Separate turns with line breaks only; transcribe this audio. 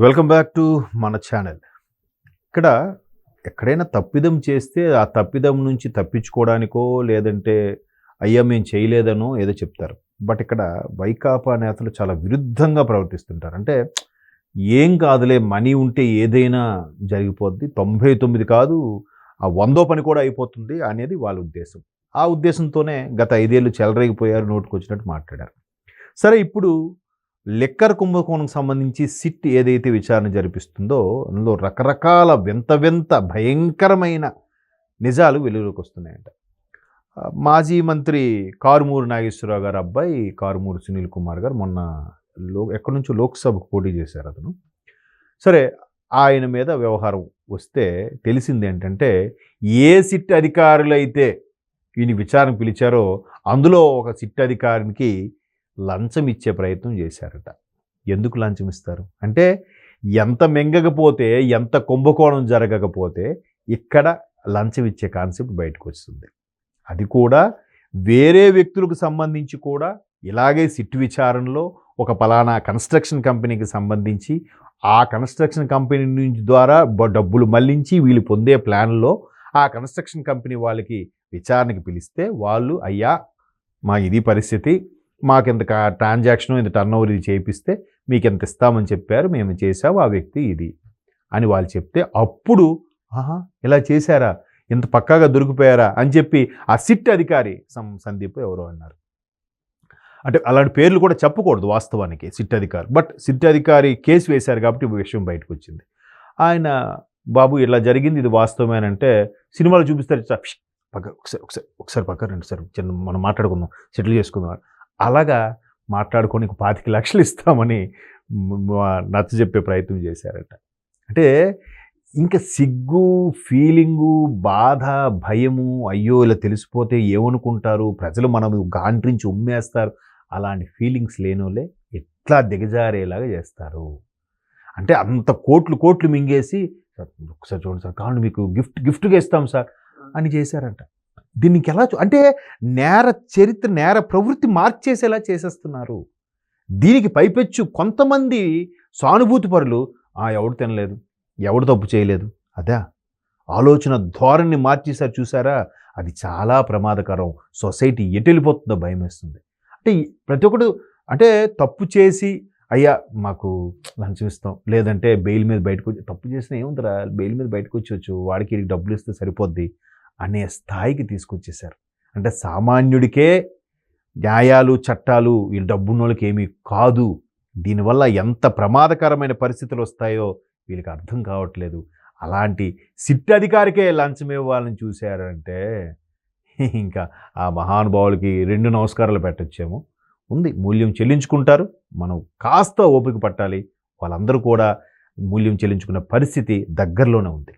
Welcome back to మన channel. ఇక్కడ ఎక్కడైనా తప్పిదం చేస్తే ఆ తప్పిదం నుంచి తప్పించుకోవడానికో లేదంటే అయ్యా మేము చేయలేదనో ఏదో చెప్తారు. బట్ ఇక్కడ వైకాపా నేతలు చాలా విరుద్ధంగా ప్రవర్తిస్తుంటారు. అంటే ఏం కాదులే, మనీ ఉంటే ఏదైనా జరిగిపోద్ది, 99 కాదు ఆ 100 పని కూడా అయిపోతుంది అనేది వాళ్ళ ఉద్దేశం. ఆ ఉద్దేశంతోనే గత 5 ఏళ్ళు చెలరేగిపోయారు, నోటికొచ్చినట్టు మాట్లాడారు. సరే, ఇప్పుడు లిక్కర్ కుంభకోణంకి సంబంధించి సిట్ ఏదైతే విచారణ జరిపిస్తుందో అందులో రకరకాల వింత వింత భయంకరమైన నిజాలు వెలుగులోకి వస్తున్నాయంట. మాజీ మంత్రి కారుమూరి నాగేశ్వరరావు గారు అబ్బాయి కారుమూరి సునీల్ కుమార్ గారు మొన్న ఎక్కడి నుంచో లోక్సభకు పోటీ చేశారు అతను. సరే, ఆయన మీద వ్యవహారం వస్తే తెలిసింది ఏంటంటే, ఏ సిట్ అధికారులైతే ఈయన విచారణ పిలిచారో అందులో ఒక సిట్ అధికారికి లంచం ఇచ్చే ప్రయత్నం చేశారట. ఎందుకు లంచం ఇస్తారు అంటే, ఎంత మింగకపోతే, ఎంత కుంభకోణం జరగకపోతే ఇక్కడ లంచం ఇచ్చే కాన్సెప్ట్ బయటకు వస్తుంది. అది కూడా వేరే వ్యక్తులకు సంబంధించి కూడా ఇలాగే సిట్ విచారణలో ఒక పలానా కన్స్ట్రక్షన్ కంపెనీకి సంబంధించి ఆ కన్స్ట్రక్షన్ కంపెనీ నుంచి ద్వారా డబ్బులు మళ్లించి వీళ్ళు పొందే ప్లాన్లో ఆ కన్స్ట్రక్షన్ కంపెనీ వాళ్ళకి విచారణకి పిలిస్తే వాళ్ళు, అయ్యా మా ఇది పరిస్థితి, మాకెంత ట్రాన్సాక్షన్, ఇంత టర్న్ ఓవర్ ఇది చేయిస్తే మీకు ఎంత ఇస్తామని చెప్పారు, మేము చేసాము, ఆ వ్యక్తి ఇది అని వాళ్ళు చెప్తే అప్పుడు ఆహా ఇలా చేశారా, ఇంత పక్కాగా దొరికిపోయారా అని చెప్పి ఆ సిట్ అధికారి సందీప్ ఎవరో అన్నారు. అంటే అలాంటి పేర్లు కూడా చెప్పకూడదు వాస్తవానికి సిట్ అధికారి, బట్ సిట్ అధికారి కేసు వేశారు కాబట్టి విషయం బయటకు వచ్చింది. ఆయన, బాబు ఇలా జరిగింది, ఇది వాస్తవమేనంటే సినిమాలో చూపిస్తారు, పక్క ఒకసారి పక్క రండి సార్, చిన్న మనం మాట్లాడుకుందాం, సెటిల్ చేసుకుందాం, అలాగా మాట్లాడుకొని 25 లక్షలు ఇస్తామని నచ్చ చెప్పే ప్రయత్నం చేశారట. అంటే ఇంకా సిగ్గు, ఫీలింగు, బాధ, భయము, అయ్యో ఇలా తెలిసిపోతే ఏమనుకుంటారు ప్రజలు, మనం గాండ్రించి ఉమ్మేస్తారు, అలాంటి ఫీలింగ్స్ లేనోలే ఎట్లా దిగజారేలాగా చేస్తారు. అంటే అంత కోట్లు మింగేసి, సార్ ఒకసారి చూడండి సార్, కావాలి మీకు గిఫ్ట్గా ఇస్తాం సార్ అని చేశారంట. దీనికి ఎలా అంటే నేర చరిత్ర, నేర ప్రవృత్తి మార్చేసేలా చేసేస్తున్నారు. దీనికి పైపెచ్చు కొంతమంది సానుభూతి పరులు, ఎవడు తినలేదు, ఎవడు తప్పు చేయలేదు, అదా ఆలోచన ధోరణిని మార్చేసారు చూసారా, అది చాలా ప్రమాదకరం. సొసైటీ ఎటు వెళ్ళిపోతుందో భయం వేస్తుంది. అంటే ప్రతి ఒక్కడు అంటే తప్పు చేసి, అయ్యా మాకు లంచం ఇస్తాం, లేదంటే బెయిల్ మీద బయటకు వచ్చి, తప్పు చేసినా ఏముందిరా, బెయిల్ మీద బయటకు వచ్చి వాడికి డబ్బులు ఇస్తే సరిపోద్ది అనే స్థాయికి తీసుకొచ్చేశారు. అంటే సామాన్యుడికే న్యాయాలు, చట్టాలు ఈ డబ్బున్నోళ్ళకి ఏమీ కాదు. దీనివల్ల ఎంత ప్రమాదకరమైన పరిస్థితులు వస్తాయో వీళ్ళకి అర్థం కావట్లేదు. అలాంటి సిట్ అధికారికే లంచం ఇవ్వాలని చూశారంటే ఇంకా ఆ మహానుభావులకి 2 నమస్కారాలు పెట్టొచ్చేమో. ఉంది, మూల్యం చెల్లించుకుంటారు. మనం కాస్త ఓపిక పట్టాలి. వాళ్ళందరూ కూడా మూల్యం చెల్లించుకునే పరిస్థితి దగ్గరలోనే ఉంది.